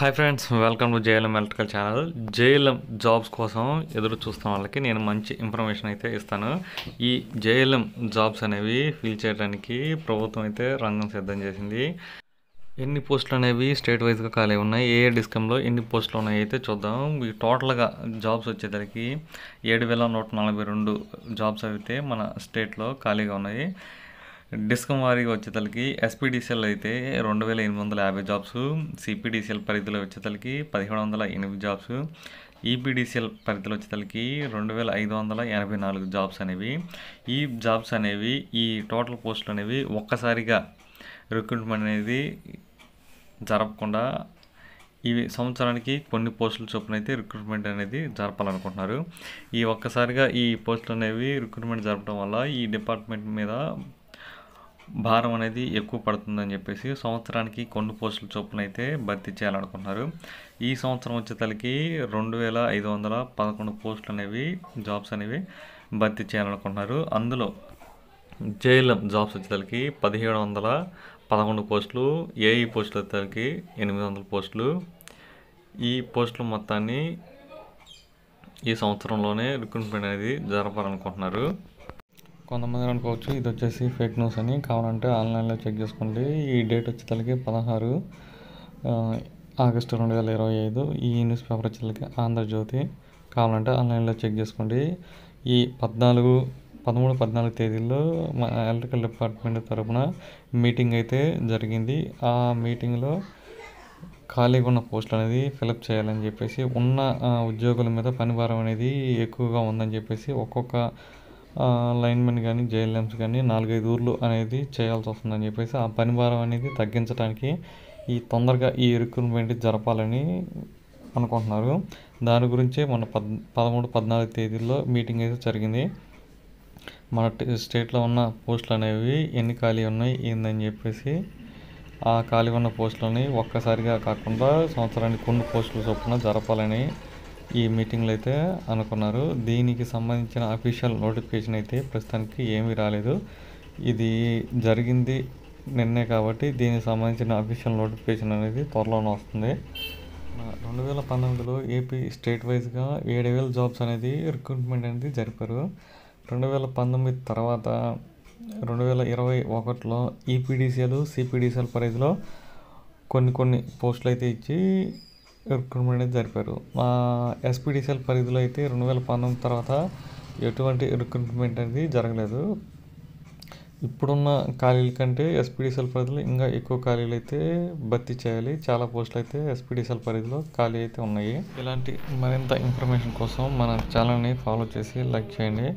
Hi friends, welcome to JLM electrical channel. JLM jobs కోసం ఎదురు చూస్తున్న వాళ్ళకి నేను మంచి ఇన్ఫర్మేషన్ అయితే ఇస్తాను. ఈ జేఎల్ఎం జాబ్స్ అనేవి ఫిల్ చేయడానికి ప్రభుత్వం అయితే రంగం సిద్ధం చేసింది. ఎన్ని పోస్టులు అనేవి స్టేట్ వైజ్గా ఖాళీ ఉన్నాయి, ఏ డిస్కంలో ఎన్ని పోస్టులు ఉన్నాయి అయితే చూద్దాం. ఈ టోటల్గా జాబ్స్ వచ్చేసరికి 7,142 జాబ్స్ అయితే మన స్టేట్లో ఖాళీగా ఉన్నాయి. డిస్కం వారీగా వచ్చేతలకి ఎస్పీడీసీఎల్ అయితే 2,850 జాబ్స్, సిపిడిసిఎల్ పరిధిలో వచ్చేతలకి 1,708 జాబ్స్, ఈపీడీసీఎల్ పరిధిలో వచ్చేతలకి 2,584 జాబ్స్ అనేవి. ఈ జాబ్స్ అనేవి, ఈ టోటల్ పోస్టులు అనేవి ఒక్కసారిగా రిక్రూట్మెంట్ అనేది జరపకుండా ఇవి సంవత్సరానికి కొన్ని పోస్టుల చొప్పున అయితే రిక్రూట్మెంట్ అనేది జరపాలనుకుంటున్నారు. ఈ ఒక్కసారిగా ఈ పోస్టులు అనేవి రిక్రూట్మెంట్ జరపడం వల్ల ఈ డిపార్ట్మెంట్ మీద భారం అనేది ఎక్కువ పడుతుందని చెప్పేసి సంవత్సరానికి కొన్ని పోస్టుల చొప్పున అయితే భర్తీ చేయాలనుకుంటున్నారు. ఈ సంవత్సరం వచ్చేతలకి 2,511 పోస్టులు అనేవి, జాబ్స్ అనేవి భర్తీ చేయాలనుకుంటున్నారు. అందులో జేఎల్ఎం జాబ్స్ వచ్చేతలకి 1,711 పోస్టులు, ఏఈ పోస్టులు వచ్చేతలకి 800 పోస్టులు. ఈ పోస్టులు మొత్తాన్ని ఈ సంవత్సరంలోనే రిక్రూట్మెంట్ అనేది జరపాలనుకుంటున్నారు. కొంతమంది అనుకోవచ్చు ఇది వచ్చేసి ఫేక్ న్యూస్ అని, కావాలంటే ఆన్లైన్లో చెక్ చేసుకోండి. ఈ డేట్ వచ్చేతలకి 16 ఆగస్టు 2025. ఈ న్యూస్ పేపర్ వచ్చేతలకి ఆంధ్రజ్యోతి. కావాలంటే ఆన్లైన్లో చెక్ చేసుకోండి. ఈ 13, 14 తేదీల్లో మా ఎలక్ట్రికల్ డిపార్ట్మెంట్ తరఫున మీటింగ్ అయితే జరిగింది. ఆ మీటింగ్లో ఖాళీగా ఉన్న పోస్టులు అనేది ఫిలప్ చేయాలని చెప్పేసి, ఉన్న ఉద్యోగుల మీద పనిభారం అనేది ఎక్కువగా ఉందని చెప్పేసి ఒక్కొక్క లైన్మెన్ కానీ జేఎల్ఎంస్ కానీ 4-5 ఊర్లు అనేది చేయాల్సి వస్తుందని చెప్పేసి ఆ పనిభారం అనేది తగ్గించడానికి ఈ తొందరగా ఈ రిక్రూట్మెంట్ జరపాలని అనుకుంటున్నారు. దాని గురించే మన 13, 14 తేదీల్లో మీటింగ్ అయితే జరిగింది. మన స్టేట్లో ఉన్న పోస్టులు అనేవి ఎన్ని ఖాళీ ఉన్నాయి ఏందని చెప్పేసి ఆ ఖాళీ ఉన్న పోస్టులని ఒక్కసారిగా కాకుండా సంవత్సరానికి కొన్ని పోస్టులు చొప్పున జరపాలని ఈ మీటింగ్లో అయితే అనుకున్నారు. దీనికి సంబంధించిన అఫీషియల్ నోటిఫికేషన్ అయితే ప్రస్తుతానికి ఏమీ రాలేదు. ఇది జరిగింది నిన్నే కాబట్టి దీనికి సంబంధించిన అఫీషియల్ నోటిఫికేషన్ అనేది త్వరలోనే వస్తుంది. 2019లో ఏపీ స్టేట్ వైజ్గా 7,000 జాబ్స్ అనేది రిక్రూట్మెంట్ అనేది జరిపారు. 2019 తర్వాత 2021లో ఈపీడీసీఎల్, సిపిడిసిఎల్ పరిధిలో కొన్ని పోస్టులు అయితే ఇచ్చి రిక్రూట్మెంట్ అనేది జరిపారు. మా ఎస్పీడీసీఎల్ పరిధిలో అయితే 2019 తర్వాత ఎటువంటి రిక్రూట్మెంట్ అనేది జరగలేదు. ఇప్పుడున్న ఖాళీల కంటే ఎస్పీడీసీఎల్ పరిధిలో ఇంకా ఎక్కువ ఖాళీలు అయితే భర్తీ చేయాలి. చాలా పోస్టులు అయితే ఎస్పీడీసీఎల్ పరిధిలో ఖాళీ అయితే ఉన్నాయి. ఇలాంటి మరింత ఇన్ఫర్మేషన్ కోసం మన ఛానల్ని ఫాలో చేసి లైక్ చేయండి.